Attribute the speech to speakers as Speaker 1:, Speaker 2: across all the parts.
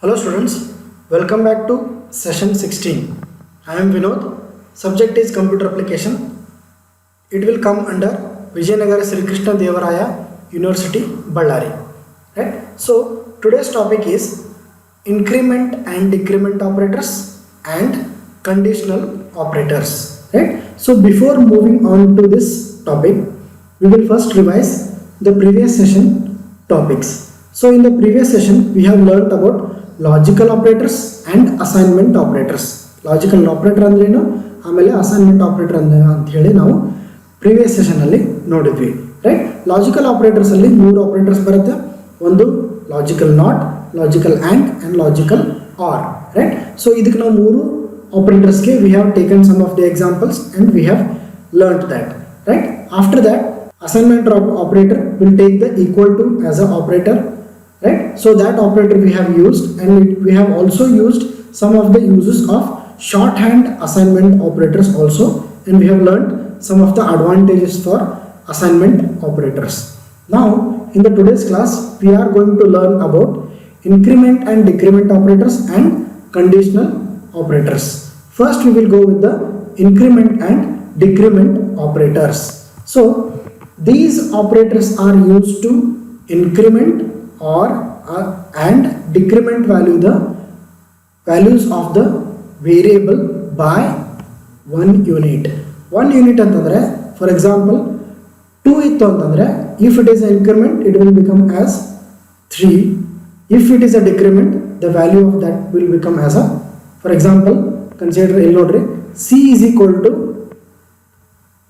Speaker 1: Hello students, welcome back to session 16. I am Vinod. Subject is computer application. It will come under Vijayanagara Sri Krishna Devaraya University, Ballari. Right? So today's topic is increment and decrement operators and conditional operators. Right? So before moving on to this topic, we will first revise the previous session topics. So in the previous session, we have learnt about logical operators and assignment operators. Logical operator ಅಂದ್ರೇನು, ಆಮೇಲೆ assignment operator ಅಂತ ಹೇಳಿ ನಾವು previous ಸೆಷನಲ್ಲಿ ನೋಡಿದ್ವಿ. Right, logical ಆಪರೇಟರ್ಸಲ್ಲಿ 3 operators ಬರುತ್ತೆ. ಒಂದು logical not, logical and logical or. Right, so ಇದಕ್ಕೆ ನಾವು 3 ಆಪರೇಟರ್ಸ್ಗೆ we have taken some of the examples and we have learned that. Right, after that assignment operator will take the equal to as a operator. Right, so that operator we have used, and we have also used some of the uses of shorthand assignment operators also, and we have learned some of the advantages for assignment operators. Now in the today's class we are going to learn about increment and decrement operators and conditional operators. First we will go with the increment and decrement operators. So these operators are used to increment or and decrement the values of the variable by 1 unit. 1 unit ಅಂತಂದ್ರೆ, for example 2 ಇತ್ತು ಅಂತಂದ್ರೆ, if it is an increment it will become as 3. if it is a decrement the value of that will become as a, for example consider ಇಲ್ಲಿ ನೋಡ್ರಿ, c is equal to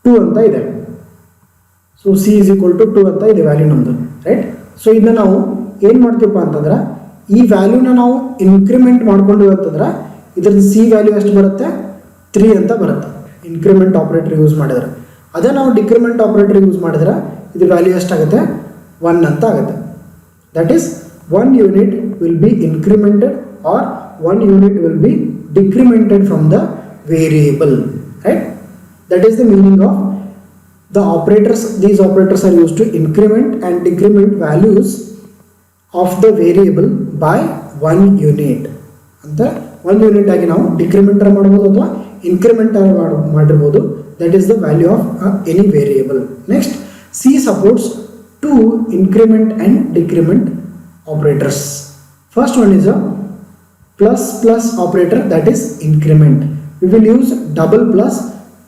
Speaker 1: 2 ಅಂತ ಇದೆ. So c is equal to 2 ಅಂತ ಇದೆ value ನಮ್ಮದು. Right, so ಇದನ್ನ ನಾವು ಏನು ಮಾಡ್ತೀವಪ್ಪ ಅಂತಂದ್ರೆ, ಈ ವ್ಯಾಲ್ಯೂನ ನಾವು ಇನ್ಕ್ರಿಮೆಂಟ್ ಮಾಡ್ಕೊಂಡು ಅಂತಂದ್ರೆ ಇದ್ರದ್ದು ಸಿ ವ್ಯಾಲ್ಯೂ ಎಷ್ಟು ಬರುತ್ತೆ, 3 ಅಂತ ಬರುತ್ತೆ ಇನ್ಕ್ರಿಮೆಂಟ್ ಆಪರೇಟರ್ ಯೂಸ್ ಮಾಡಿದ್ರೆ. ಅದೇ ನಾವು ಡಿಕ್ರಿಮೆಂಟ್ ಆಪರೇಟರ್ ಯೂಸ್ ಮಾಡಿದ್ರೆ ಇದು ವ್ಯಾಲ್ಯೂ ಎಷ್ಟಾಗುತ್ತೆ, 1 ಅಂತ ಆಗುತ್ತೆ. That is 1 unit will be incremented or 1 unit will be decremented from the variable. Right, that is the meaning of the operators. These operators are used to increment and decrement values of the variable by 1 unit. ಅಂತ 1 unit ಆಗಿ ನಾವು ಡಿಕ್ರಿಮೆಂಟರ್ ಮಾಡಬಹುದು ಅಥವಾ ಇನ್ಕ್ರಿಮೆಂಟರ್ ಮಾಡಿರಬಹುದು. that is the value of any variable. Next, C supports 2 increment and decrement operators. First one is a plus plus operator, that is increment. We will use double plus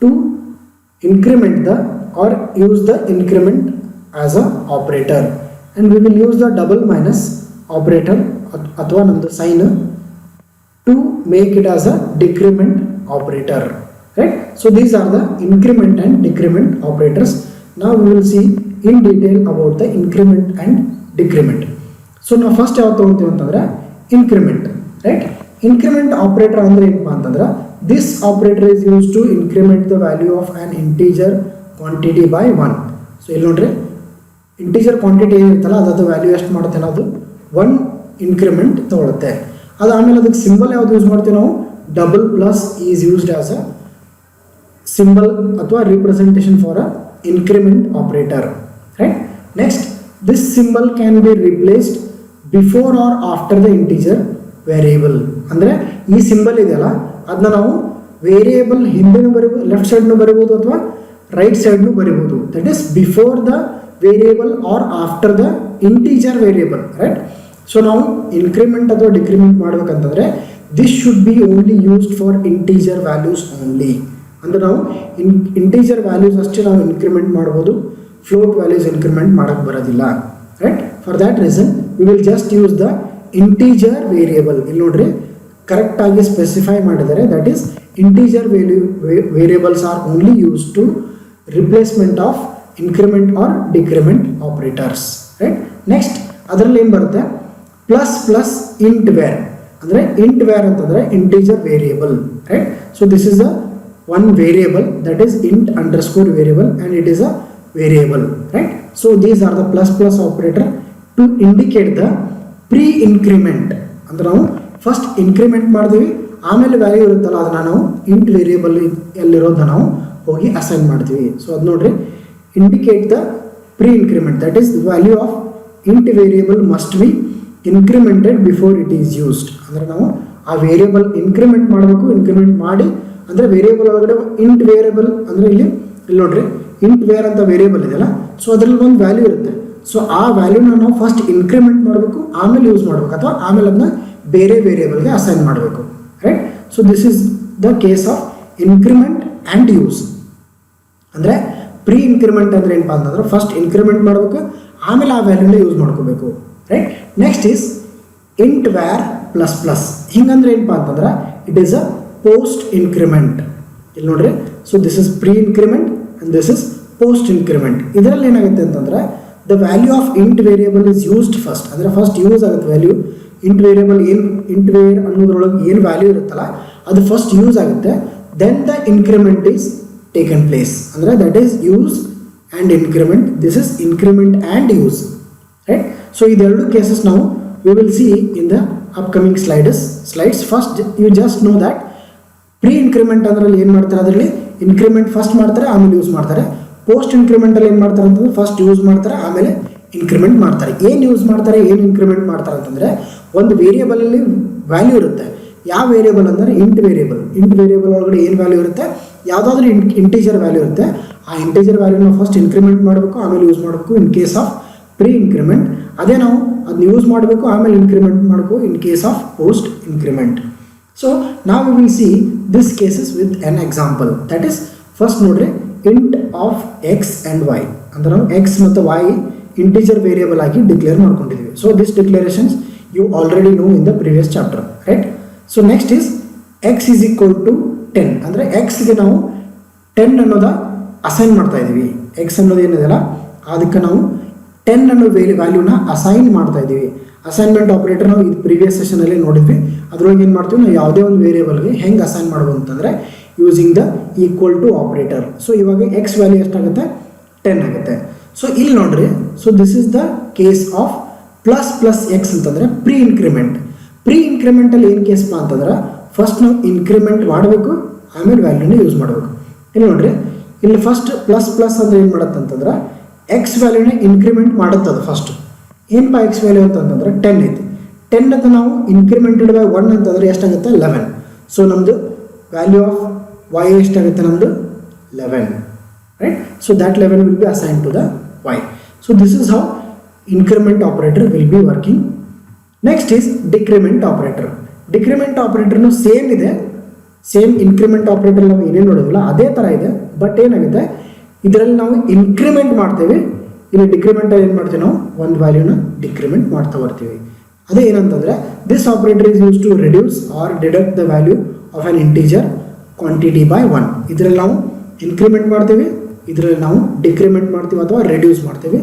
Speaker 1: to increment the or use the increment as a operator, and we will use the double minus operator athwa namdu sign to make it as a decrement operator. Right, so these are the increment and decrement operators. Now we will see in detail about the increment and decrement. So now first yavu tagonತೀವಿ ಅಂತಂದ್ರೆ increment. Right, increment operator ಅಂದ್ರೆ ಏನಪ್ಪಾ ಅಂತಂದ್ರೆ, this operator is used to increment the value of an integer quantity by 1. So ಇಲ್ಲಿ ನೋಡ್ರಿ, integer quantity ಏನಿರುತ್ತಲ್ಲ ಅದರ value ಎಷ್ಟು ಮಾಡುತ್ತೆ, ನಾವು 1 ಇನ್ಕ್ರಿಮೆಂಟ್ ತಗೊಳುತ್ತೆ. ಅದು ಆಮೇಲೆ ಅದಕ್ಕೆ ಸಿಂಬಲ್ ಯಾವ್ದು ಯೂಸ್ ಮಾಡ್ತೀವಿ ನಾವು, double plus is used as a symbol ಅಥವಾ representation for a increment operator. Right, next this symbol can be replaced before or after the integer variable. ಅಂದರೆ ಈ ಸಿಂಬಲ್ ಇದೆಯಲ್ಲ ಅದನ್ನ ನಾವು ವೇರಿಯೇಬಲ್ ಹಿಂದೆನೂ ಬರೀಬೋದು, ಲೆಫ್ಟ್ ಸೈಡ್ನೂ ಬರೀಬೋದು ಅಥವಾ ರೈಟ್ ಸೈಡ್ನು ಬರೀಬೋದು. That is before the variable or after the integer variable. Right, so ನಾವು ಇನ್ಕ್ರಿಮೆಂಟ್ ಅಥವಾ ಡಿಕ್ರಿಮೆಂಟ್ ಮಾಡ್ಬೇಕಂತಂದ್ರೆ this should be only used for integer values only. ಅಂದರೆ ನಾವು ಇಂಟೀಜರ್ ವ್ಯಾಲ್ಯೂಸ್ ಅಷ್ಟೇ ನಾವು ಇನ್ಕ್ರಿಮೆಂಟ್ ಮಾಡ್ಬೋದು, ಫ್ಲೋಟ್ ವ್ಯಾಲ್ಯೂಸ್ ಇನ್ಕ್ರಿಮೆಂಟ್ ಮಾಡೋಕ್ಕೆ ಬರೋದಿಲ್ಲ. Right, for that reason we will just use the integer variable. ಇಲ್ಲಿ ನೋಡ್ರಿ, ಕರೆಕ್ಟಾಗಿ ಸ್ಪೆಸಿಫೈ ಮಾಡಿದರೆ, that is integer variables are only use to replacement of increment or decrement operators. Right, next ಅದರಲ್ಲಿ ಏನು ಬರುತ್ತೆ, plus plus int var. ಅಂದರೆ int var ಅಂತಂದರೆ integer variable. Right, so this is a one variable, that is int underscore variable and it is a variable. Right, so these are the plus plus operator to indicate the pre increment. ಅಂದರೆ ನಾವು first increment ಮಾಡಿದ್ವಿ, ಆಮೇಲೆ value ಇರುತ್ತಲ್ಲ ಅದನ್ನು ನಾವು int variable ಎಲ್ಲಿರೋದನ್ನ ನಾವು ಹೋಗಿ assign ಮಾಡ್ತೀವಿ. ಸೊ ಅದು ನೋಡ್ರಿ, indicate the pre increment, that is the value of int variable must be incremented before it is used. ಅಂದರೆ ನಾವು ಆ ವೇರಿಯಬಲ್ ಇನ್ಕ್ರಿಮೆಂಟ್ ಮಾಡಬೇಕು. ಇನ್ಕ್ರಿಮೆಂಟ್ ಮಾಡಿ ಅಂದರೆ ವೇರಿಯಬಲ್ ಒಳಗಡೆ ಇಂಟ್ ವೇರಿಯಬಲ್ ಅಂದರೆ ಇಲ್ಲಿ ನೋಡ್ರಿ ಇಂಟ್ ವೇರ್ ಅಂತ ವೇರಿಯಬಲ್ ಇದೆಯಲ್ಲ, ಸೊ ಅದರಲ್ಲಿ ಒಂದು ವ್ಯಾಲ್ಯೂ ಇರುತ್ತೆ. ಸೊ ಆ ವ್ಯಾಲ್ಯೂನ ನಾವು ಫಸ್ಟ್ ಇನ್ಕ್ರಿಮೆಂಟ್ ಮಾಡಬೇಕು, ಆಮೇಲೆ ಯೂಸ್ ಮಾಡಬೇಕು, ಅಥವಾ ಆಮೇಲೆ ಅದನ್ನ ಬೇರೆ ವೇರಿಯಬಲ್ಗೆ ಅಸೈನ್ ಮಾಡಬೇಕು. Right. So this is the case of increment and use. ಅಂದರೆ ಪ್ರೀ ಇನ್ಕ್ರಿಮೆಂಟ್ ಅಂದರೆ ಏನಪ್ಪ ಅಂತಂದ್ರೆ ಫಸ್ಟ್ ಇನ್ಕ್ರಿಮೆಂಟ್ ಮಾಡಬೇಕು, ಆಮೇಲೆ ಆ ವ್ಯಾಲ್ಯೂನ ಯೂಸ್ ಮಾಡ್ಕೋಬೇಕು. Right. Next is int var plus plus. ಹಿಂಗಂದ್ರೆ ಏನಪ್ಪ ಅಂತಂದ್ರೆ it is a post increment. ಇಲ್ಲಿ ನೋಡ್ರಿ, so this is pre increment and this is post increment. ಇದರಲ್ಲಿ ಏನಾಗುತ್ತೆ ಅಂತಂದ್ರೆ the value of int variable is used first. ಅಂದರೆ ಫಸ್ಟ್ ಯೂಸ್ ಆಗುತ್ತೆ ವ್ಯಾಲ್ಯೂ. ಇಂಟ್ ವೇರಿಯಬಲ್ ಏನು ಇಂಟ್ ವೇರ್ ಅನ್ನೋದ್ರೊಳಗೆ ಏನು ವ್ಯಾಲ್ಯೂ ಇರುತ್ತಲ್ಲ ಅದು ಫಸ್ಟ್ ಯೂಸ್ ಆಗುತ್ತೆ. Then the increment is taken place. ಅಂದರೆ that is use and increment. This is increment and use. Right. So ಇದೆರಡು ಕೇಸಸ್ ನಾವು we will see in the upcoming slides. First you just know that pre increment ಅದರಲ್ಲಿ ಏನು ಮಾಡ್ತಾರೆ, ಅದರಲ್ಲಿ increment first ಮಾಡ್ತಾರೆ, ಆಮೇಲೆ use ಮಾಡ್ತಾರೆ. ಪೋಸ್ಟ್ ಇನ್ಕ್ರಿಮೆಂಟಲ್ಲಿ ಏನು ಮಾಡ್ತಾರೆ ಅಂತಂದ್ರೆ ಫಸ್ಟ್ ಯೂಸ್ ಮಾಡ್ತಾರೆ, ಆಮೇಲೆ ಇನ್ಕ್ರಿಮೆಂಟ್ ಮಾಡ್ತಾರೆ. ಏನು ಯೂಸ್ ಮಾಡ್ತಾರೆ, ಏನು ಇನ್ಕ್ರಿಮೆಂಟ್ ಮಾಡ್ತಾರೆ ಅಂತಂದರೆ ಒಂದು ವೇರಿಯಬಲಲ್ಲಿ ವ್ಯಾಲ್ಯೂ ಇರುತ್ತೆ. ಯಾವ ವೇರಿಯಬಲ್ ಅಂದರೆ ಇಂಟ್ ವೇರಿಯಬಲ್. ಇಂಟ್ ವೇರಿಯಬಲ್ ಒಳಗಡೆ ಏನು ವ್ಯಾಲ್ಯೂ ಇರುತ್ತೆ, ಯಾವುದಾದ್ರೂ ಇಂಟೀಜರ್ ವ್ಯಾಲ್ಯೂ ಇರುತ್ತೆ. ಆ ಇಂಟೀಜರ್ ವ್ಯಾಲ್ಯೂನ ಫಸ್ಟ್ ಇನ್ಕ್ರಿಮೆಂಟ್ ಮಾಡಬೇಕು, ಆಮೇಲೆ ಯೂಸ್ ಮಾಡಬೇಕು in case of pre increment. ಅದೇ ನಾವು ಅದನ್ನ ಯೂಸ್ ಮಾಡಬೇಕು, ಆಮೇಲೆ ಇನ್ಕ್ರಿಮೆಂಟ್ ಮಾಡಬೇಕು in case of post increment. So ನಾವು we will see this cases with an example. That is first ನೋಡ್ರಿ, int of X and Y. ಅಂದರೆ ನಾವು ಎಕ್ಸ್ ಮತ್ತು ವೈ ಇಂಟೀಜರ್ ವೇರಿಯಬಲ್ ಆಗಿ ಡಿಕ್ಲೇರ್ ಮಾಡ್ಕೊಂಡಿದ್ದೀವಿ. So this declarations you already know in the previous chapter. Right. So next is X is equal to 10. ಅಂದರೆ ಎಕ್ಸ್ಗೆ ನಾವು 10 ಅನ್ನೋದ assign ಮಾಡ್ತಾ ಇದ್ದೀವಿ. ಎಕ್ಸ್ ಅನ್ನೋದು ಏನಿದೆಯಲ್ಲ ಅದಕ್ಕೆ ನಾವು 10 ಅನ್ನೋ ವ್ಯಾಲ್ಯೂನ ಅಸೈನ್ ಮಾಡ್ತಾ ಇದ್ದೀವಿ. ಅಸೈನ್ಮೆಂಟ್ ಆಪರೇಟರ್ ನಾವು ಇದು ಪ್ರೀವಿಯಸ್ ಸೆಷನಲ್ಲಿ ನೋಡಿದ್ವಿ. ಅದ್ರೊಳಗೆ ಏನು ಮಾಡ್ತೀವಿ, ನಾವು ಯಾವುದೇ ಒಂದು ವೇರಿಯಬಲ್ಗೆ ಹೆಂಗೆ ಅಸೈನ್ ಮಾಡ್ಬೋದು ಅಂತಂದರೆ using the equal to operator. So ಇವಾಗ ಎಕ್ಸ್ ವ್ಯಾಲ್ಯೂ ಎಷ್ಟಾಗುತ್ತೆ, 10 ಆಗುತ್ತೆ. ಸೊ ಇಲ್ಲಿ ನೋಡ್ರಿ, so this is the case of plus plus X ಅಂತಂದರೆ ಪ್ರೀ ಇನ್ಕ್ರಿಮೆಂಟ್. ಪ್ರೀ ಇನ್ಕ್ರಿಮೆಂಟಲ್ಲಿ ಏನು ಕೇಸ್ಪ ಅಂತಂದ್ರೆ ಫಸ್ಟ್ ನಾವು ಇನ್ಕ್ರಿಮೆಂಟ್ ಮಾಡಬೇಕು, ಆಮೇಲೆ ವ್ಯಾಲ್ಯೂನ ಯೂಸ್ ಮಾಡಬೇಕು. ಇಲ್ಲಿ ನೋಡ್ರಿ, ಇಲ್ಲಿ ಫಸ್ಟ್ ಪ್ಲಸ್ ಪ್ಲಸ್ ಅಂದರೆ ಏನು ಮಾಡುತ್ತೆ ಅಂತಂದ್ರೆ ಎಕ್ಸ್ ವ್ಯಾಲ್ಯೂನ ಇನ್ಕ್ರಿಮೆಂಟ್ ಮಾಡುತ್ತೆ. ಅದು ಫಸ್ಟ್ ಏನಪ್ಪ ಎಕ್ಸ್ ವ್ಯಾಲ್ಯೂ ಅಂತಂದ್ರೆ 10 ಐತಿ. 10 ಅಂತ ನಾವು ಇನ್ಕ್ರಿಮೆಂಟೆಡ್ ಬೈ 1 ಅಂತಂದರೆ ಎಷ್ಟಾಗುತ್ತೆ, 11. ಸೊ ನಮ್ಮದು ವ್ಯಾಲ್ಯೂ ಆಫ್ ವೈ ಎಷ್ಟಾಗುತ್ತೆ, ನಮ್ಮದು 11. Right. So that 11 will be assign to the Y. So this is how increment operator will be working. Next is decrement operator. Decrement operator nu same ಇದೆ, same increment operator ನಾವು ಏನೇನು ನೋಡೋದಿಲ್ಲ ಅದೇ ಥರ ಇದೆ. But ಏನಾಗುತ್ತೆ, ಇದರಲ್ಲಿ ನಾವು ಇನ್ಕ್ರಿಮೆಂಟ್ ಮಾಡ್ತೇವೆ, ಇಲ್ಲಿ ಡಿಕ್ರಿಮೆಂಟಲ್ಲಿ ಏನು ಮಾಡ್ತೀವಿ, ನಾವು ಒಂದು ವ್ಯಾಲ್ಯೂನ ಡಿಕ್ರಿಮೆಂಟ್ ಮಾಡ್ತಾ ಬರ್ತೀವಿ. ಅದೇ ಏನಂತಂದರೆ this operator is use to reduce or deduct the value of an integer quantity by 1. ಇದರಲ್ಲಿ ನಾವು ಇನ್ಕ್ರಿಮೆಂಟ್ ಮಾಡ್ತೀವಿ, ಇದರಲ್ಲಿ ನಾವು ಡಿಕ್ರಿಮೆಂಟ್ ಮಾಡ್ತೀವಿ ಅಥವಾ ರೆಡ್ಯೂಸ್ ಮಾಡ್ತೀವಿ.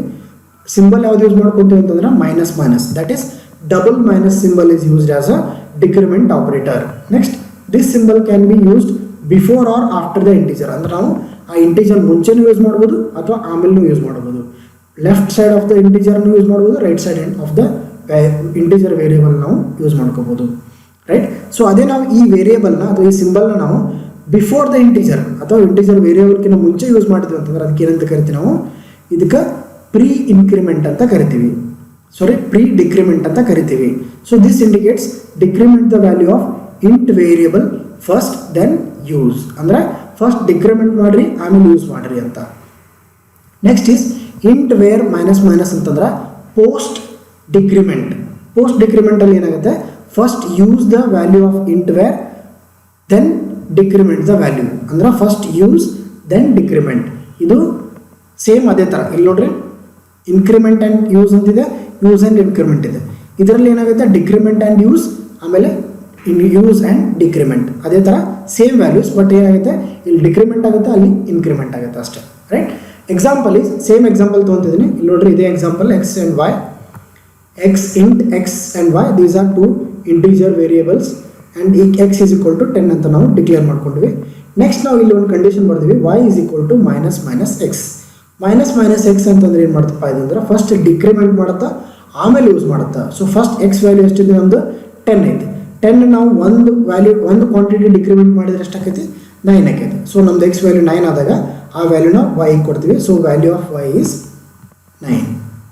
Speaker 1: ಸಿಂಬಲ್ ಯಾವ್ದು ಯೂಸ್ ಮಾಡ್ಕೊತೀವಿ ಅಂತಂದ್ರೆ minus minus, that is double minus symbol is used as a decrement operator. Next, this symbol can be used before or after the integer. ಅಂದ್ರೆ ನಾವು ಆ ಇಂಟೀಜರ್ ಮುಂಚೆನೂ ಯೂಸ್ ಮಾಡ್ಬೋದು ಅಥವಾ ಆಮೇಲೆ ಯೂಸ್ ಮಾಡ್ಬೋದು. ಲೆಫ್ಟ್ ಸೈಡ್ ಆಫ್ ದ ಇಂಟೀಜರ್ನು use ಮಾಡ್ಬೋದು, right side of the integer variable ನಾವು ಯೂಸ್ ಮಾಡ್ಕೋಬೋದು. ರೈಟ್. ಸೊ ಅದೇ ನಾವು ಈ ವೇರಿಯಬಲ್ನ ಅಥವಾ ಈ ಸಿಂಬಲ್ನ ನಾವು ಬಿಫೋರ್ ದ ಇಂಟೀಜರ್ ಅಥವಾ ಇಂಟೀಜರ್ ವೇರಿಯಬಲ್ಕಿಂತ ಮುಂಚೆ ಯೂಸ್ ಮಾಡಿದ್ವಿ ಅಂತಂದ್ರೆ ಅದಕ್ಕೆ ಏನಂತ ಕರಿತೀವಿ ನಾವು, ಇದಕ್ಕೆ ಪ್ರೀ ಇನ್ಕ್ರಿಮೆಂಟ್ ಅಂತ ಕರಿತೀವಿ, ಪ್ರೀ ಡಿಕ್ರಿಮೆಂಟ್ ಅಂತ ಕರಿತೀವಿ. So this indicates decrement the value of int variable first then use. ಅಂದರೆ ಫಸ್ಟ್ ಡಿಕ್ರಿಮೆಂಟ್ ಮಾಡಿರಿ ಆಮೇಲೆ ಯೂಸ್ ಮಾಡಿರಿ ಅಂತ. Next is int var minus minus ಅಂತಂದ್ರೆ ಪೋಸ್ಟ್ ಡಿಕ್ರಿಮೆಂಟ್. ಪೋಸ್ಟ್ ಡಿಕ್ರಿಮೆಂಟಲ್ಲಿ ಏನಾಗುತ್ತೆ, first use the value of int var then decrement the value. ಅಂದ್ರೆ first use then decrement. ಇದು ಸೇಮ್ ಅದೇ ಥರ ಇಲ್ಲಿ ನೋಡ್ರಿ, ಇನ್ಕ್ರಿಮೆಂಟ್ ಆ್ಯಂಡ್ ಯೂಸ್ ಅಂತಿದೆ, ಯೂಸ್ ಆ್ಯಂಡ್ ಇನ್ಕ್ರಿಮೆಂಟ್ ಇದೆ. ಇದರಲ್ಲಿ ಏನಾಗುತ್ತೆ, ಡಿಕ್ರಿಮೆಂಟ್ ಆ್ಯಂಡ್ ಯೂಸ್, ಆಮೇಲೆ ಯೂಸ್ ಆ್ಯಂಡ್ ಡಿಕ್ರಿಮೆಂಟ್ ಅದೇ ಥರ ಸೇಮ್ ವ್ಯಾಲ್ಯೂಸ್. ಬಟ್ ಏನಾಗುತ್ತೆ, ಇಲ್ಲಿ ಡಿಕ್ರಿಮೆಂಟ್ ಆಗುತ್ತೆ, ಅಲ್ಲಿ ಇನ್ಕ್ರಿಮೆಂಟ್ ಆಗುತ್ತೆ ಅಷ್ಟೇ. Right. Example is same example ತೊಗೊತಿದ್ದೀನಿ. ಇಲ್ಲಿ ನೋಡ್ರಿ, ಇದೇ example X and Y, X int X and Y, these are two integer variables and ಈ ಎಕ್ಸ್ ಈಸ್ ಈಕ್ವಲ್ ಟು 10 ಅಂತ ನಾವು ಡಿಕ್ಲೇರ್ ಮಾಡ್ಕೊಂಡ್ವಿ. ನೆಕ್ಸ್ಟ್ ನಾವು ಇಲ್ಲಿ ಒಂದು ಕಂಡೀಷನ್ ಬರ್ತೀವಿ, Y is equal to minus minus X. Minus minus X ಅಂತಂದ್ರೆ ಏನು ಮಾಡ್ತಪ್ಪ ಇದಂದ್ರೆ ಫಸ್ಟ್ ಡಿಕ್ರಿಮೆಂಟ್ ಮಾಡುತ್ತಾ ಆಮೇಲೆ ಯೂಸ್ ಮಾಡುತ್ತಾ. ಸೊ ಫಸ್ಟ್ ಎಕ್ಸ್ ವ್ಯಾಲ್ಯೂ ಎಷ್ಟಿದೆ, ನಮ್ಮದು 10 ಐತಿ. 10 ನಾವು ಒಂದು ವ್ಯಾಲ್ಯೂ ಒಂದು ಕ್ವಾಂಟಿಟಿ ಡಿಕ್ರಿಮೆಂಟ್ ಮಾಡಿದ್ರೆ ಎಷ್ಟಾಕೈತಿ, 9 ಆಕೈತಿ. ಸೊ ನಮ್ದು ಎಕ್ಸ್ ವ್ಯಾಲ್ಯೂ 9 ಆದಾಗ ಆ ವ್ಯಾಲ್ಯೂನ ವೈ ಕೊಡ್ತೀವಿ. So value of Y is 9.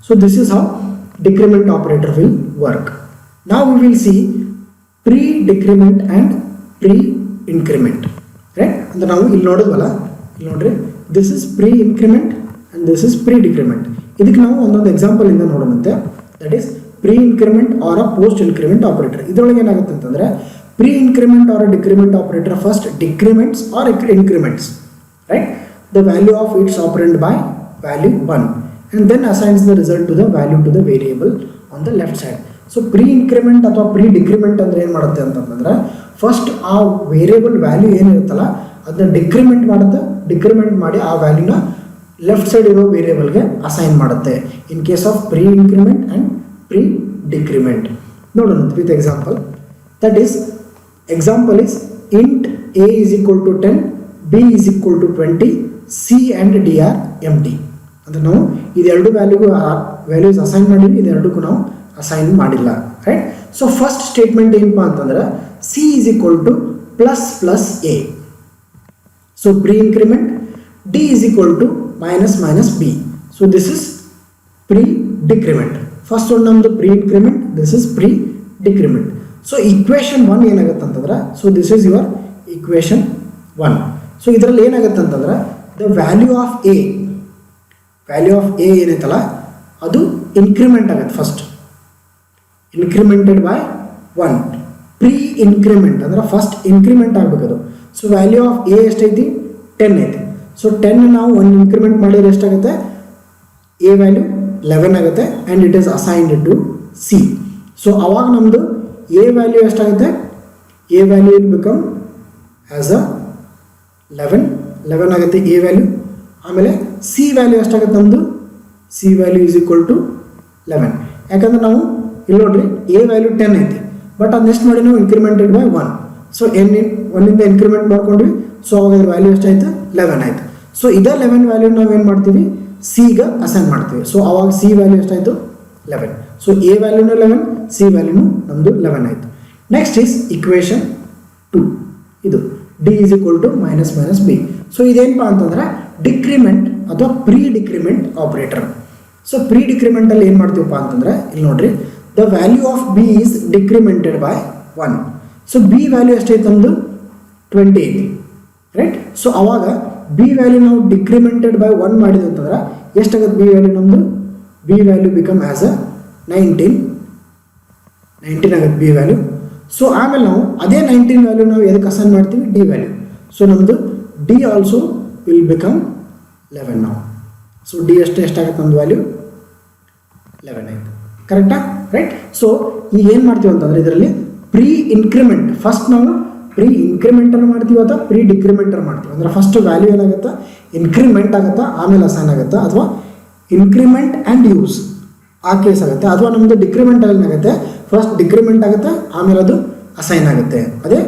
Speaker 1: So this is how decrement operator will work. Now we will see pre-decrement and pre-increment, right? ಅಂದ್ರೆ ನಾವು ಇಲ್ಲಿ ನೋಡಿದ್ವಲ್ಲ, ಇಲ್ಲಿ ನೋಡ್ರಿ, this is pre-increment and this is pre-decrement. ಇದಕ್ಕೆ ನಾವು ಒಂದೊಂದು ಎಕ್ಸಾಂಪಲ್ ಇಂದ ನೋಡೋಣಂತೆ. That is pre-increment or a post-increment operator. ಇದರೊಳಗೆ ಏನಾಗುತ್ತೆ ಅಂತಂದ್ರೆ pre-increment or a decrement operator first decrements or increments, right, the value of its operand by value 1 and then assigns the result to the value to the variable on the left side. So pre-increment ಅಥವಾ pre-decrement ಅಂದ್ರೆ ಏನು ಮಾಡುತ್ತೆ ಅಂತಂದ್ರೆ first ಆ variable value ಏನಿರುತ್ತಲ್ಲ ಅದನ್ನ decrement ಮಾಡುತ್ತೆ, decrement ಮಾಡಿ ಆ ವ್ಯಾಲ್ಯೂನ ಲೆಫ್ಟ್ ಸೈಡ್ ಇರೋ ವೇರಿಯಬಲ್ಗೆ ಅಸೈನ್ ಮಾಡುತ್ತೆ ಇನ್ case of pre-increment and pre-decrement. ನೋಡೋಣ with example. That is example is int a is equal to 10, b is equal to 20, c and d are empty. ಅಂದ್ರೆ ನಾವು ಇದೆರಡು ವ್ಯಾಲ್ಯೂಸ್ ಅಸೈನ್ ಮಾಡಿದ್ವಿ, ಇದೆರಡಕ್ಕೂ ನಾವು ಅಸೈನ್ ಮಾಡಿಲ್ಲ, right? So first statement ಏನಪ್ಪಾ ಅಂತಂದ್ರೆ c is equal to plus plus a. So pre increment d is equal to minus minus b. So this is pre decrement. First ಒಂದು ನಮ್ದು pre increment, this is pre decrement. So equation 1 ಏನಾಗುತ್ತೆ ಅಂತಂದ್ರೆ, so this is your equation 1. So ಇದರಲ್ಲಿ ಏನಾಗುತ್ತೆ ಅಂತಂದ್ರೆ the value of A ಏನೈತಲ್ಲ ಅದು increment ಆಗುತ್ತೆ. First incremented by 1. Pre increment ಅಂದ್ರೆ ಫಸ್ಟ್ ಇನ್ಕ್ರಿಮೆಂಟ್ ಆಗಬೇಕದು. ಸೊ ವ್ಯಾಲ್ಯೂ ಆಫ್ ಎ ಎಷ್ಟೈತಿ? 10 ಐತಿ. ಸೊ 10 ನಾವು ಒಂದು ಇನ್ಕ್ರಿಮೆಂಟ್ ಮಾಡಿದ್ರೆ ಎಷ್ಟಾಗುತ್ತೆ? ಎ ವ್ಯಾಲ್ಯೂ 11 ಆಗುತ್ತೆ and it is assigned to c. So ಅವಾಗ ನಮ್ಮದು ಎ ವ್ಯಾಲ್ಯೂ ಎಷ್ಟಾಗುತ್ತೆ? A value will become as a 11 ಆಗುತ್ತೆ ಎ ವ್ಯಾಲ್ಯೂ. ಆಮೇಲೆ ಸಿ ವ್ಯಾಲ್ಯೂ ಎಷ್ಟಾಗುತ್ತೆ? ನಮ್ಮದು c value is equal to 11. ಯಾಕಂದ್ರೆ ನಾವು ಇಲ್ಲಿ ನೋಡ್ರಿ ಎ ವ್ಯಾಲ್ಯೂ 10 ಐತಿ, ಬಟ್ ಅದು ನೆಕ್ಸ್ಟ್ ಮಾಡಿ ನಾವು ಇನ್ಕ್ರಿಮೆಂಟೆಡ್ ಬೈ 1. ಸೊ ಒನ್ನಿಂದ ಇನ್ಕ್ರಿಮೆಂಟ್ ಮಾಡ್ಕೊಂಡ್ವಿ. ಸೊ ಅವಾಗ ಅದ್ರ ವ್ಯಾಲ್ಯೂ ಎಷ್ಟಾಯ್ತು? 11 ಆಯಿತು. ಸೊ ಇದೇ 11 ವ್ಯಾಲ್ಯೂ ನಾವು ಏನು ಮಾಡ್ತೀವಿ? ಸಿಗೆ ಅಸೈನ್ ಮಾಡ್ತೀವಿ. ಸೊ ಅವಾಗ ಸಿ ವ್ಯಾಲ್ಯೂ ಎಷ್ಟಾಯಿತು? 11. ಸೊ ಎ ವ್ಯಾಲ್ಯೂನು 11, ಸಿ ವ್ಯಾಲ್ಯೂನು ನಮ್ಮದು 11 ಆಯಿತು. Next is equation 2. ಇದು D is equal to minus minus B. So ಇದೇನಪ್ಪ ಅಂತಂದ್ರೆ decrement or pre decrement operator. So pre ಡಿಕ್ರಿಮೆಂಟಲ್ಲಿ ಏನು ಮಾಡ್ತೀವಪ್ಪ ಅಂತಂದ್ರೆ ಇಲ್ಲಿ ನೋಡ್ರಿ, the value of B is decremented by 1. So B value ಎಷ್ಟೈತೆ? ನಮ್ಮದು 20 ಐತಿ, ರೈಟ್? ಸೊ ಅವಾಗ ಬಿ ವ್ಯಾಲ್ಯೂ ನಾವು ಡಿಕ್ರಿಮೆಂಟೆಡ್ ಬೈ 1 ಮಾಡಿದ್ವಿ ಅಂತಂದ್ರೆ ಎಷ್ಟಾಗುತ್ತೆ ಬಿ ವ್ಯಾಲ್ಯೂ? ನಮ್ಮದು ಬಿ ವ್ಯಾಲ್ಯೂ ಬಿಕಮ್ ಆ್ಯಸ್ ಅ 19 ಆಗುತ್ತೆ ಬಿ ವ್ಯಾಲ್ಯೂ. ಸೊ ಆಮೇಲೆ ನಾವು ಅದೇ 19 ವ್ಯಾಲ್ಯೂ ನಾವು ಎದಕ್ಕೆ ಅಸೈನ್ ಮಾಡ್ತೀವಿ? D value. ಸೊ ನಮ್ಮದು ಡಿ ಆಲ್ಸೋ ವಿಲ್ ಬಿಕಮ್ 11 ನಾವು. ಸೊ ಡಿ ಎಷ್ಟಾಗುತ್ತೆ ನಮ್ಮದು ವ್ಯಾಲ್ಯೂ? 11 ಆಯಿತು, ಕರೆಕ್ಟಾ? ರೈಟ್? ಸೊ ಈಗ ಏನು ಮಾಡ್ತೀವಿ ಅಂತಂದರೆ ಇದರಲ್ಲಿ ಪ್ರೀ ಇನ್ಕ್ರಿಮೆಂಟ್ ಫಸ್ಟ್ ನಾವು ಪ್ರೀ ಇನ್ಕ್ರಿಮೆಂಟರ್ ಮಾಡ್ತೀವಿ ಅಥವಾ ಪ್ರೀ ಡಿಕ್ರಿಮೆಂಟರ್ ಮಾಡ್ತೀವಿ. ಅಂದರೆ ಫಸ್ಟ್ ವ್ಯಾಲ್ಯೂ ಏನಾಗುತ್ತೆ? ಇನ್ಕ್ರಿಮೆಂಟ್ ಆಗುತ್ತಾ ಆಮೇಲೆ ಅಸೈನ್ ಆಗುತ್ತಾ, ಅಥವಾ ಇನ್ಕ್ರಿಮೆಂಟ್ ಆ್ಯಂಡ್ ಯೂಸ್ ಆ ಕೇಸ್ ಆಗುತ್ತೆ, ಅಥವಾ ನಮ್ಮದು ಡಿಕ್ರಿಮೆಂಟಲ್ಲಿ ಏನಾಗುತ್ತೆ? ಫಸ್ಟ್ ಡಿಕ್ರಿಮೆಂಟ್ ಆಗುತ್ತೆ ಆಮೇಲೆ ಅದು ಅಸೈನ್ ಆಗುತ್ತೆ. ಅದೇ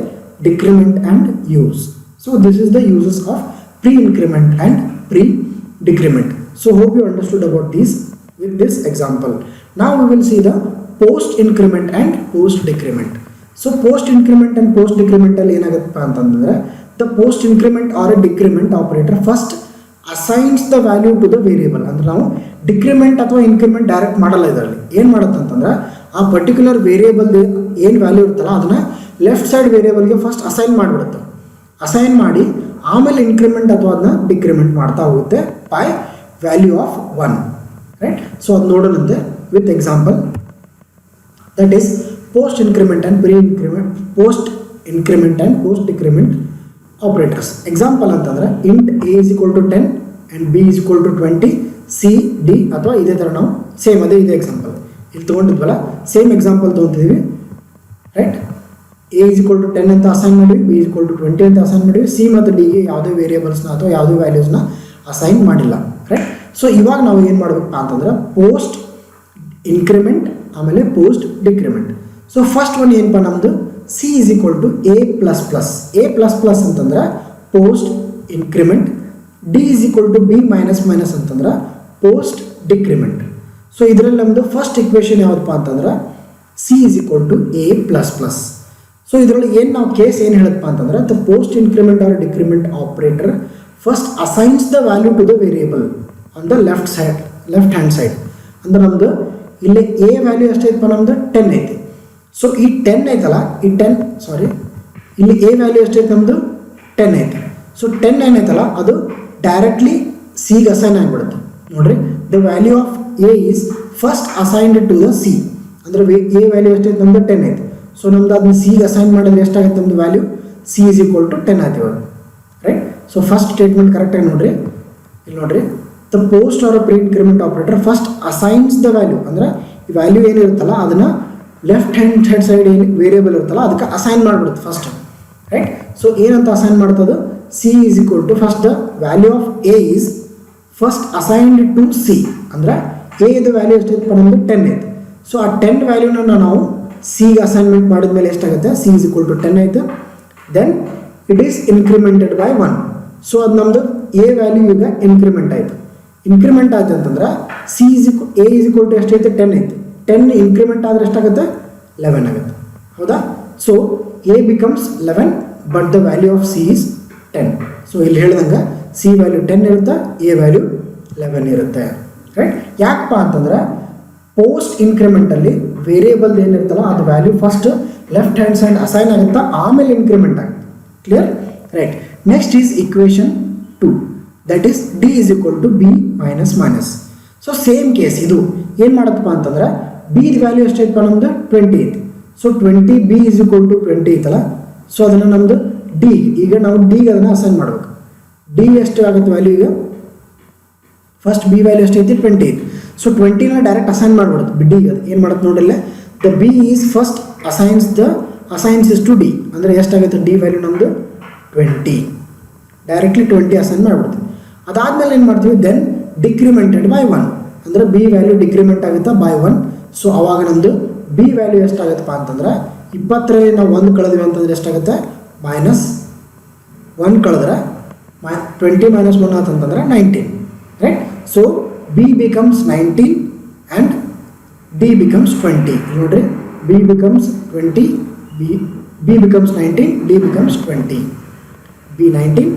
Speaker 1: decrement and use. So this is the uses of pre increment and pre decrement. So hope you understood about these with this example. Now we will see the post increment and post decrement. So post increment and post decrement ಅಲ್ಲಿ ಏನಾಗುತ್ತೆ ಅಂತಂದ್ರೆ the post increment or a decrement operator first assigns the value to the variable. ಅಂದ್ರೆ ನಾವು decrement ಅಥವಾ increment direct ಮಾಡಲ್ಲ. ಇದರಲ್ಲಿ ಏನು ಮಾಡುತ್ತೆ ಅಂತಂದ್ರೆ ಆ ಪರ್ಟಿಕ್ಯುಲರ್ ವೇರಿಯಬಲ್ ಏನು ವ್ಯಾಲ್ಯೂ ಇರುತ್ತಲ್ಲ ಅದನ್ನ ಲೆಫ್ಟ್ ಸೈಡ್ ವೇರಿಯಬಲ್ಗೆ ಫಸ್ಟ್ ಅಸೈನ್ ಮಾಡಿಬಿಡುತ್ತೆ. ಅಸೈನ್ ಮಾಡಿ ಆಮೇಲೆ ಇನ್ಕ್ರಿಮೆಂಟ್ ಅಥವಾ ಅದನ್ನ ಡಿಕ್ರಿಮೆಂಟ್ ಮಾಡ್ತಾ ಹೋಗುತ್ತೆ by value of 1. Right? So ಅದು ನೋಡೋಣಂತೆ with example. That is post increment and pre increment, post increment and post decrement operators. Example ಅಂತಂದರೆ int A is equal to 10 and B is equal to 20, C D, ಅಥವಾ ಇದೇ ಥರ ನಾವು same ಅದೇ ಇದೆ example ಇಲ್ಲಿ ತೊಗೊಂಡಿದ್ವಲ್ಲ same example ತೊಗೊತಿದ್ದೀವಿ. Right? A is equal to 10 ಅಂತ ಅಸೈನ್ ಮಾಡಿವಿ, ಬಿ ಇಸ್ ಈಕ್ವಲ್ ಟು 20 ಅಂತ ಅಸೈನ್ ಮಾಡಿವಿ, ಸಿ ಮತ್ತು ಡಿಗೆ ಯಾವುದೇ ವೇರಿಯಬಲ್ಸ್ನ ಅಥವಾ ಯಾವುದೇ ವ್ಯಾಲ್ಯೂಸ್ನ ಅಸೈನ್ ಮಾಡಿಲ್ಲ. ರೈಟ್? ಸೊ ಇವಾಗ ನಾವು ಏನು ಮಾಡಬೇಕಪ್ಪ ಅಂತಂದ್ರೆ ಪೋಸ್ಟ್ ಇನ್ಕ್ರಿಮೆಂಟ್ ಆಮೇಲೆ post decrement. So first one ಏನಪ್ಪ ನಮ್ಮದು C is equal to A plus plus. A plus plus ಅಂತಂದ್ರೆ post increment, D is equal to B minus minus ಅಂತಂದ್ರೆ ಪೋಸ್ಟ್ ಡಿಕ್ರಿಮೆಂಟ್. ಸೊ ಇದರಲ್ಲಿ ನಮ್ಮದು ಫಸ್ಟ್ ಇಕ್ವೇಷನ್ ಯಾವುದಪ್ಪ ಅಂತಂದ್ರೆ C is equal to A plus plus. So ಇದರಲ್ಲಿ ಏನು ನಾವು case ಏನು ಹೇಳುತ್ತಪ್ಪ ಅಂತಂದ್ರೆ the post increment or decrement operator first assigns the value to the variable on the left hand side. ಅಂದ್ರೆ ನಮ್ಮದು ಇಲ್ಲಿ ಎ ವ್ಯಾಲ್ಯೂ ಎಷ್ಟೈತಪ್ಪ ನಮ್ದು 10 ಐತಿ. ಸೊ ಈ 10 ಐತಲ್ಲ, ಈ 10 ಸಾರಿ ಇಲ್ಲಿ ಎ ವ್ಯಾಲ್ಯೂ ಎಷ್ಟೈತೆ ನಮ್ಮದು 10 ಐತೆ. ಸೊ 10 ಏನೈತಲ್ಲ ಅದು ಡೈರೆಕ್ಟ್ಲಿ ಸಿಗೆ ಅಸೈನ್ ಆಗಿಬಿಡುತ್ತೆ. ನೋಡ್ರಿ, the value of A is first assigned to the c. ಅಂದರೆ ಎ ವ್ಯಾಲ್ಯೂ ಎಷ್ಟೈತೆ ನಮ್ಮದು 10 ಐತೆ. ಸೊ ನಮ್ದು ಅದನ್ನ ಸಿಗೆ ಅಸೈನ್ ಮಾಡಿದ್ರೆ ಎಷ್ಟಾಗುತ್ತೆ ನಮ್ಮದು value? C is equal to 10 ಆಯ್ತು ಇವಾಗ, ರೈಟ್. ಸೊ ಫಸ್ಟ್ ಸ್ಟೇಟ್ಮೆಂಟ್ ಕರೆಕ್ಟಾಗಿ ನೋಡ್ರಿ. ಇಲ್ಲಿ ನೋಡ್ರಿ, the post or pre increment operator first assigns the value. ಅಂದರೆ ಈ ವ್ಯಾಲ್ಯೂ ಏನಿರುತ್ತಲ್ಲ ಅದನ್ನು ಲೆಫ್ಟ್ ಹ್ಯಾಂಡ್ ಸೈಡ್ ಏನು ವೇರಿಯೇಬಲ್ ಇರುತ್ತಲ್ಲ ಅದಕ್ಕೆ ಅಸೈನ್ ಮಾಡಿಬಿಡುತ್ತೆ ಫಸ್ಟ್, ರೈಟ್. ಸೊ ಏನಂತ ಅಸೈನ್ ಮಾಡ್ತದೆ? C is equal to first the value of A is first assigned to C. ಅಂದರೆ ಎ ಇದು ವ್ಯಾಲ್ಯೂ ಎಷ್ಟೈತೆ ನಮ್ಮದು 10 ಐತೆ. ಸೊ ಆ 10 ವ್ಯಾಲ್ಯೂನ ನಾವು ಸಿಗೆ ಅಸೈನ್ಮೆಂಟ್ ಮಾಡಿದ್ಮೇಲೆ ಎಷ್ಟಾಗುತ್ತೆ? ಸಿ ಈಸ್ ಈಕ್ವಲ್ ಟು 10 ಐತೆ. Then it is incremented by 1. So ಅದು ನಮ್ಮದು ಎ ವ್ಯಾಲ್ಯೂ ಈಗ ಇನ್ಕ್ರಿಮೆಂಟ್ ಆಯಿತು. ಇನ್ಕ್ರಿಮೆಂಟ್ ಆಯ್ತು ಅಂತಂದ್ರೆ C is A is equal to ಎಷ್ಟೈತೆ? 10 ಐತೆ. 10 ಇನ್ಕ್ರಿಮೆಂಟ್ ಆದರೆ ಎಷ್ಟಾಗುತ್ತೆ? 11 ಆಗುತ್ತೆ, ಹೌದಾ? So A becomes 11 but the value of C is 10. So ಇಲ್ಲಿ ಹೇಳ್ದಂಗೆ ಸಿ ವ್ಯಾಲ್ಯೂ 10 ಇರುತ್ತೆ, ಎ ವ್ಯಾಲ್ಯೂ 11 ಇರುತ್ತೆ, ರೈಟ್. ಯಾಕಪ್ಪ ಅಂತಂದ್ರೆ ಪೋಸ್ಟ್ ಇನ್ಕ್ರಿಮೆಂಟಲ್ಲಿ ವೇರಿಯೇಬಲ್ ಏನಿರುತ್ತಲ್ಲ ಅದು value first left hand side assign ಆಗುತ್ತೆ, ಆಮೇಲೆ ಇನ್ಕ್ರಿಮೆಂಟ್ ಆಗುತ್ತೆ. Clear, right. Next is equation 2, that is d is equal to B minus minus. So same case ಇದು ಏನು ಮಾಡುತ್ತಪ್ಪ ಅಂತಂದ್ರೆ ಬಿ ವ್ಯಾಲ್ಯೂ ಎಷ್ಟೈತಪ್ಪ ನಮ್ದು 20 ಐತಿ. So 20 b is equal to 20 ಐತಲ್ಲ. So ಅದನ್ನು ನಮ್ಮದು ಡಿ, ಈಗ ನಾವು ಡಿಗೆ ಅದನ್ನು ಅಸೈನ್ ಮಾಡಬೇಕು. ಡಿ ಎಷ್ಟು ಆಗುತ್ತೆ ವ್ಯಾಲ್ಯೂ? ಈಗ ಫಸ್ಟ್ ಬಿ ವ್ಯಾಲ್ಯೂ ಎಷ್ಟೈತಿ? 20 ಐತಿ. ಸೊ 20ನ ಡೈರೆಕ್ಟ್ ಅಸೈನ್ ಮಾಡಿಬಿಡುತ್ತೆ ಡಿಗೆ. ಅದು ಏನು ಮಾಡುತ್ತೆ ನೋಡಿಲ್ಲ, the B is first assigns is to D. ಅಂದರೆ ಎಷ್ಟಾಗುತ್ತೆ ಡಿ ವ್ಯಾಲ್ಯೂ ನಮ್ಮದು 20, ಡೈರೆಕ್ಟ್ಲಿ 20 ಅಸೈನ್ ಮಾಡಿಬಿಡ್ತೀವಿ. ಅದಾದಮೇಲೆ ಏನು ಮಾಡ್ತೀವಿ? Then decremented by 1. ಅಂದರೆ ಬಿ ವ್ಯಾಲ್ಯೂ ಡಿಕ್ರಿಮೆಂಟ್ ಆಗುತ್ತೆ ಬೈ 1. ಸೊ ಅವಾಗ ನಮ್ಮದು ಬಿ ವ್ಯಾಲ್ಯೂ ಎಷ್ಟಾಗುತ್ತಪ್ಪ ಅಂತಂದ್ರೆ 20ರಲ್ಲಿ ನಾವು 1 ಕಳೆದ್ವಿ ಅಂತಂದ್ರೆ ಎಷ್ಟಾಗುತ್ತೆ? -1 ಕಳೆದ್ರೆ 20 - 1 ಅಂತಂದ್ರೆ 19, right. So b becomes 19 and d becomes 20. ನೋಡ್ರಿ, b becomes 20, b becomes 19, d becomes 20, b 19,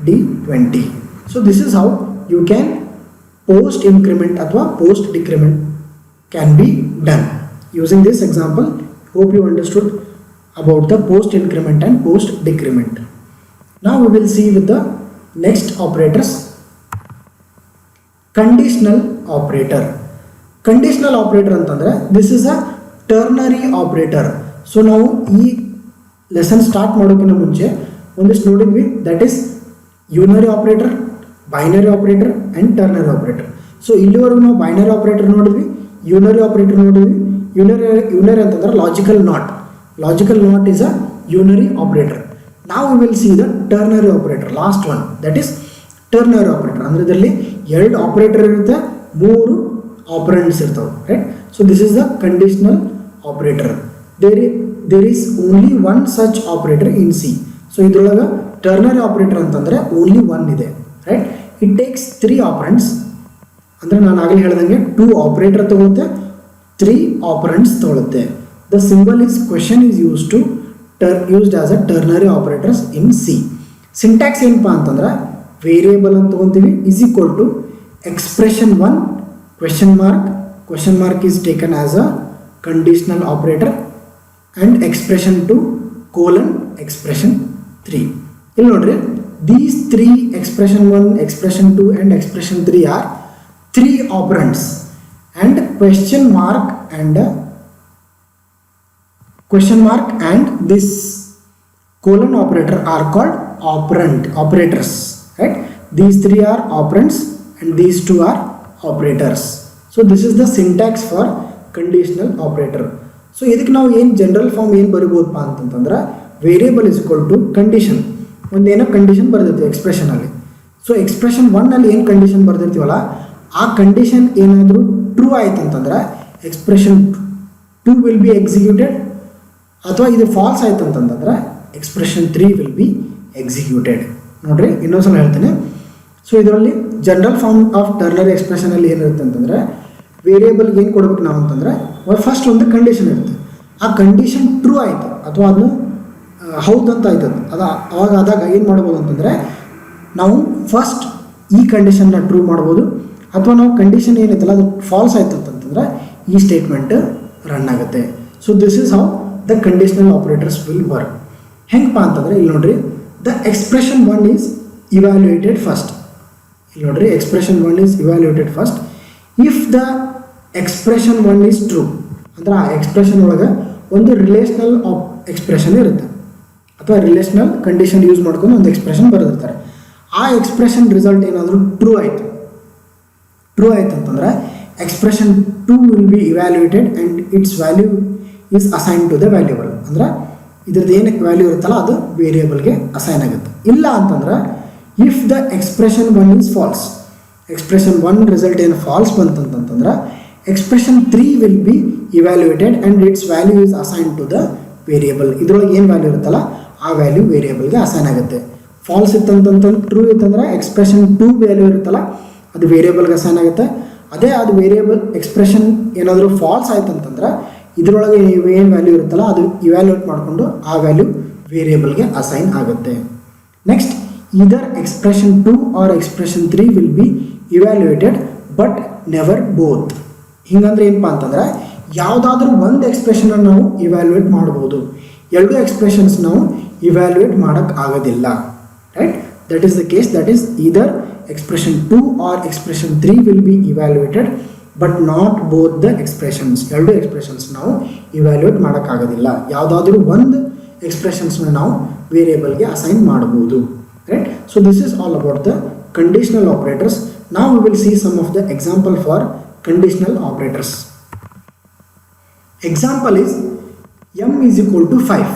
Speaker 1: d 20. So this is how you can post increment ಅಥವಾ post decrement can be done. Using this example, hope you understood about the post increment and post decrement. Now we will see with the next operators. Conditional operator. Conditional operator ಅಂತಂದ್ರೆ this is a ternary operator. So ನಾವು ಈ lesson start ಮಾಡೋಕ್ಕಿಂತ ಮುಂಚೆ ಒಂದಿಷ್ಟು ನೋಡಿದ್ವಿ, that is unary operator, binary operator and ternary operator. So ಇಲ್ಲಿವರೆಗೂ ನಾವು binary operator ನೋಡಿದ್ವಿ, ಯೂನರಿ ಆಪರೇಟರ್ ನೋಡಿದ್ವಿ. ಯೂನರಿ ಅಂತಂದ್ರೆ logical not is a unary operator. ನಾವು will see the ternary operator, last one, that is ternary operator. ಅಂದರೆ ಇದರಲ್ಲಿ 2 operator ಇರುತ್ತೆ, 3 operands ಇರ್ತವೆ, right. So this is the conditional operator. There is only 1 such operator in C. So ಇದ್ರೊಳಗೆ ternary operator ಅಂತಂದರೆ only 1 ಇದೆ, right. It takes 3 operands. ಅಂದರೆ ನಾನು ಆಗಲೇ ಹೇಳ್ದಂಗೆ 2 ಆಪರೇಟರ್ ತೊಗೊಳುತ್ತೆ, 3 ಆಪರೆಂಟ್ಸ್ ತೊಗೊಳುತ್ತೆ. The symbol is question is used as a ternary operators in C. Syntax ಏನಪ್ಪ ಅಂತಂದ್ರೆ ವೇರಿಯೇಬಲ್ ಅಂತ ತೊಗೊತೀವಿ, is equal to expression 1 question mark is taken as a conditional operator and expression 2 colon expression 3. ಇಲ್ಲಿ ನೋಡ್ರಿ, these 3 expression 1, expression 2 and expression 3 are 3 operands, and question mark and this colon operator are called operators, right. These 3 are operands and these 2 are operators. So this is the syntax for conditional operator. So ಇದಕ್ಕೆ ನಾವು ಏನು general form ಏನು ಬರಿಬೋದಪ್ಪ ಅಂತಂತಂದ್ರೆ variable is equal to condition. ಒಂದೇನೋ condition ಬರೆದಿರ್ತೀವಿ ಎಕ್ಸ್ಪ್ರೆಷನಲ್ಲಿ. So expression 1ನಲ್ಲಿ ಏನು ಕಂಡೀಷನ್ ಬರೆದಿರ್ತೀವಲ್ಲ ಆ ಕಂಡೀಷನ್ ಏನಾದರೂ ಟ್ರೂ ಆಯ್ತು ಅಂತಂದ್ರೆ ಎಕ್ಸ್ಪ್ರೆಷನ್ 2 ವಿಲ್ ಬಿ ಎಕ್ಸಿಕ್ಯೂಟೆಡ್, ಅಥವಾ ಇದು ಫಾಲ್ಸ್ ಆಯ್ತು ಅಂತಂದ್ರೆ ಎಕ್ಸ್ಪ್ರೆಷನ್ 3 ವಿಲ್ ಬಿ ಎಕ್ಸಿಕ್ಯೂಟೆಡ್. ನೋಡ್ರಿ, ಇನ್ನೊಂದ್ಸಲ ಹೇಳ್ತೇನೆ. ಸೊ ಇದರಲ್ಲಿ ಜನರಲ್ ಫಾರ್ಮ್ ಆಫ್ ಟರ್ನರಿ ಎಕ್ಸ್ಪ್ರೆಷನಲ್ಲಿ ಏನಿರುತ್ತೆ ಅಂತಂದರೆ ವೇರಿಯೇಬಲ್ಗೆ ಏನು ಕೊಡ್ಬೇಕು ನಾವು ಅಂತಂದರೆ ಫಸ್ಟ್ ಒಂದು ಕಂಡೀಷನ್ ಇರುತ್ತೆ. ಆ ಕಂಡೀಷನ್ ಟ್ರೂ ಆಯಿತು ಅಥವಾ ಅದನ್ನು ಹೌದಂತ ಆಯ್ತದ ಅವಾಗ ಆದಾಗ ಏನು ಮಾಡ್ಬೋದು ಅಂತಂದರೆ ನಾವು ಫಸ್ಟ್ ಈ ಕಂಡೀಷನ್ನ ಟ್ರೂ ಮಾಡ್ಬೋದು, ಅಥವಾ ನಾವು ಕಂಡೀಷನ್ ಏನೈತಲ್ಲ ಅದು ಫಾಲ್ಸ್ ಆಯ್ತು ಅಂತಂತಂದ್ರೆ ಈ ಸ್ಟೇಟ್ಮೆಂಟ್ ರನ್ ಆಗುತ್ತೆ. So this is how the conditional operators will work. ಹೆಂಗಪ್ಪ ಅಂತಂದರೆ ಇಲ್ಲಿ ನೋಡ್ರಿ, the expression 1 is evaluated first. ಇಲ್ಲಿ ನೋಡ್ರಿ, expression 1 is evaluated first. If the expression 1 is true ಅಂದ್ರೆ ಆ ಎಕ್ಸ್ಪ್ರೆಷನ್ ಒಳಗೆ ಒಂದು ರಿಲೇಷನಲ್ ಎಕ್ಸ್ಪ್ರೆಷನ್ ಇರುತ್ತೆ, ಅಥವಾ ರಿಲೇಷನಲ್ ಕಂಡೀಷನ್ ಯೂಸ್ ಮಾಡ್ಕೊಂಡು ಒಂದು ಎಕ್ಸ್ಪ್ರೆಷನ್ ಬರೆದಿರ್ತಾರೆ. ಆ ಎಕ್ಸ್ಪ್ರೆಷನ್ ರಿಸಲ್ಟ್ ಏನಾದರೂ ಟ್ರೂ ಆಯಿತು ಅಂತಂದ್ರೆ expression 2 will be evaluated and its value is assign to the variable. ಅಂದ್ರೆ ಇದ್ರದ್ದು ಏನಕ್ಕೆ ವ್ಯಾಲ್ಯೂ ಇರುತ್ತಲ್ಲ ಅದು ವೇರಿಯೇಬಲ್ಗೆ ಅಸೈನ್ ಆಗುತ್ತೆ. ಇಲ್ಲ ಅಂತಂದ್ರೆ if the expression 1 is false, expression 1 result ಏನು ಫಾಲ್ಸ್ ಬಂತಂತಂದ್ರೆ expression 3 will be evaluated and its value is assign to the variable. ಇದರೊಳಗೆ ಏನು ವ್ಯಾಲ್ಯೂ ಇರುತ್ತಲ್ಲ ಆ ವ್ಯಾಲ್ಯೂ ವೇರಿಯೇಬಲ್ಗೆ ಅಸೈನ್ ಆಗುತ್ತೆ. ಫಾಲ್ಸ್ ಇತ್ತಂತಂದ್ರೆ ಟ್ರೂ ಇತ್ತಂದ್ರೆ ಎಕ್ಸ್ಪ್ರೆಷನ್ 2 ವ್ಯಾಲ್ಯೂ ಇರುತ್ತಲ್ಲ ಅದು ವೇರಿಯೇಬಲ್ಗೆ ಅಸೈನ್ ಆಗುತ್ತೆ. ಅದೇ ಅದು ವೇರಿಯೇಬಲ್ ಎಕ್ಸ್ಪ್ರೆಷನ್ ಏನಾದರೂ ಫಾಲ್ಸ್ ಆಯ್ತು ಅಂತಂದ್ರೆ ಇದರೊಳಗೆ ಏನು ವ್ಯಾಲ್ಯೂ ಇರುತ್ತಲ್ಲ ಅದು ಇವ್ಯಾಲ್ಯೂಯೇಟ್ ಮಾಡಿಕೊಂಡು ಆ ವ್ಯಾಲ್ಯೂ ವೇರಿಯೇಬಲ್ಗೆ ಅಸೈನ್ ಆಗುತ್ತೆ. Next, either expression 2 or expression 3 will be evaluated but never both. ಹಿಂಗಂದ್ರೆ ಏನಪ್ಪ ಅಂತಂದ್ರೆ ಯಾವುದಾದ್ರೂ ಒಂದು ಎಕ್ಸ್ಪ್ರೆಷನ್ ನಾವು ಇವ್ಯಾಲ್ಯೂಯೇಟ್ ಮಾಡ್ಬೋದು, ಎರಡು ಎಕ್ಸ್ಪ್ರೆಷನ್ಸ್ ನಾವು ಇವ್ಯಾಲ್ಯೂಯೇಟ್ ಮಾಡೋಕ್ಕೆ ಆಗೋದಿಲ್ಲ. Right, that is the case. That is either expression 2 or expression 3 will be evaluated but not both the expressions. ಎರಡು ಎಕ್ಸ್ಪ್ರೆಷನ್ಸ್ ನಾವು ಇವ್ಯಾಲ್ಯೂಯೇಟ್ ಮಾಡೋಕ್ಕಾಗೋದಿಲ್ಲ. ಯಾವುದಾದ್ರೂ ಒಂದು ಎಕ್ಸ್ಪ್ರೆಷನ್ಸ್ನ ನಾವು ವೇರಿಯೇಬಲ್ಗೆ ಅಸೈನ್ ಮಾಡ್ಬೋದು. Right? So this is all about the conditional operators. Now we will see some of the example for conditional operators. Example is m is equal to 5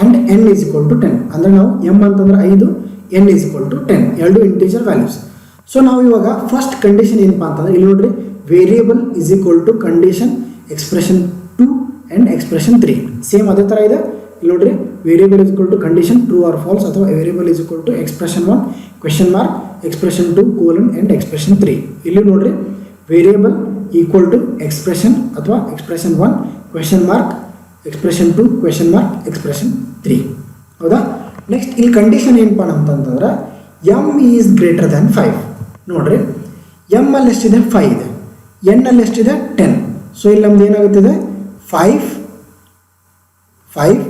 Speaker 1: and n is equal to 10. ಅಂದ್ರೆ ನಾವು m ಅಂತಂದ್ರೆ 5, n is equal to 10, ಎರಡು integer values. So ನಾವು ಇವಾಗ first condition ಏನಪ್ಪಾ ಅಂತಂದ್ರೆ ಇಲ್ಲಿ ನೋಡ್ರಿ, variable is equal to condition expression 2 and expression 3. Same ಅದೇ ಥರ ಇದೆ. ಇಲ್ಲಿ ನೋಡ್ರಿ, variable is equal to condition true or false, ಅಥವಾ variable is equal to expression 1 question mark, expression 2 colon and expression 3. ಇಲ್ಲಿ ನೋಡ್ರಿ, ವೇರಿಯೇಬಲ್ ಈಕ್ವಲ್ ಟು ಎಕ್ಸ್ಪ್ರೆಷನ್ ಅಥವಾ expression 1 question mark, expression 2 question mark, expression 3. ಹೌದಾ? ನೆಕ್ಸ್ಟ್ ಇಲ್ಲಿ condition ಏನಪ್ಪ ಅಂತಂದ್ರೆ M is greater than 5. ನೋಡ್ರಿ, M ಅಲ್ಲಿ ಎಷ್ಟಿದೆ? 5 ಇದೆ. ಎನ್ ಅಲ್ಲಿ ಎಷ್ಟಿದೆ? 10. ಸೊ ಇಲ್ಲಿ ನಮ್ದು ಏನಾಗುತ್ತಿದೆ? 5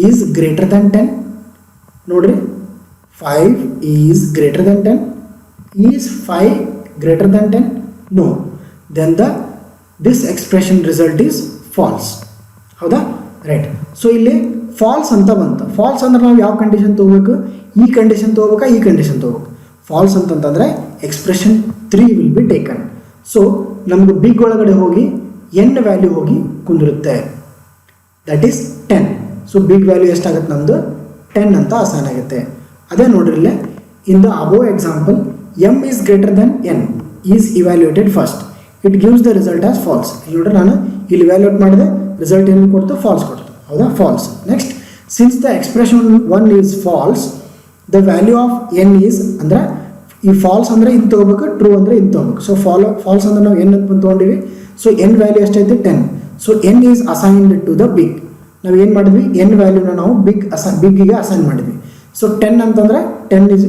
Speaker 1: is greater than 10. ನೋಡ್ರಿ, 5 is greater than 10. Is 5 greater than 10? No. Then this expression result is false. ಹೌದಾ? ರೈಟ್. ಸೊ ಇಲ್ಲಿ ಫಾಲ್ಸ್ ಅಂತ ಬಂತು. ಫಾಲ್ಸ್ ಅಂದ್ರೆ ನಾವು ಯಾವ ಕಂಡೀಷನ್ ತೊಗೋಬೇಕು? ಈ ಕಂಡೀಷನ್ ತೊಗೋಬೇಕಾ, ಈ ಕಂಡೀಷನ್ ತೊಗೋಬೇಕು? ಫಾಲ್ಸ್ ಅಂತಂತಂದರೆ expression 3 will be taken. So ನಮ್ದು ಬಿಗ್ ಒಳಗಡೆ ಹೋಗಿ ಎನ್ ವ್ಯಾಲ್ಯೂ ಹೋಗಿ ಕುಂದಿರುತ್ತೆ, that is 10. So big value ಎಷ್ಟಾಗುತ್ತೆ? ನಮ್ಮದು 10 ಅಂತ ಅಸೈನ್ ಆಗುತ್ತೆ. ಅದೇ ನೋಡ್ರಿ, ಇಲ್ಲೇ in the above example m is greater than n is evaluated first, it gives the result as false. ಇಲ್ಲಿ ನೋಡ್ರಿ, ನಾನು ಇಲ್ಲಿ ಇವ್ಯಾಲ್ಯೂಯೇಟ್ ಮಾಡಿದೆ, ರಿಸಲ್ಟ್ ಏನು ಕೊಡ್ತು? ಫಾಲ್ಸ್ ಕೊಡ್ತು. ಹೌದಾ? False. Next, since the expression 1 is false, the value of n is, ಅಂದರೆ ಈ ಫಾಲ್ಸ್ ಅಂದರೆ ಇನ್ ತೊಗೋಬೇಕು, ಟ್ರೂ ಅಂದರೆ ಇನ್ ತೊಗೋಬೇಕು. ಸೊ ಫಾಲ್ಸ್ ಅಂದ್ರೆ ನಾವು ಎನ್ ಅಂತ ತೊಗೊಂಡಿವಿ. ಸೊ ಎನ್ ವ್ಯಾಲ್ಯೂ ಎಷ್ಟೈತೆ? 10. So n is assigned to the big. ನಾವು ಏನು ಮಾಡಿದ್ವಿ? ಎನ್ ವ್ಯಾಲ್ಯೂನ ನಾವು ಬಿಗ್ಗಿಗೆ ಅಸೈನ್ ಮಾಡಿದ್ವಿ. ಸೊ 10 ಅಂತಂದರೆ 10 ಇಸ್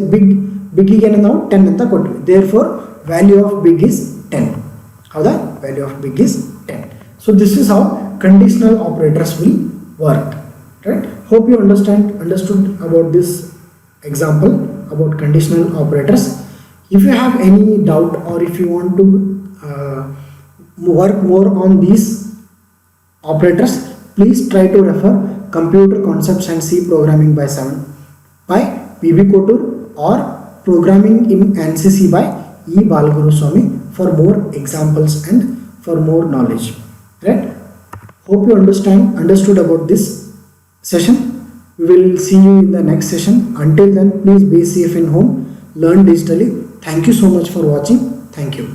Speaker 1: ಬಿಗ್ಗಿಗೆ ನಾವು 10 ಅಂತ ಕೊಟ್ವಿ. Therefore value of big is 10. ಹೌದಾ? Value of big is 10. So this is how conditional operators will work. Right? Hope you understood about this example about conditional operators. If you have any doubt or if you want to work more on these operators, please try to refer Computer Concepts and C Programming by PB Kotur or Programming in NCC by E. Balaguru Swami for more examples and for more knowledge. Right? Hope you understood about this session. We will see you in the next session. Until then, please be safe in home, learn digitally. Thank you so much for watching. Thank you.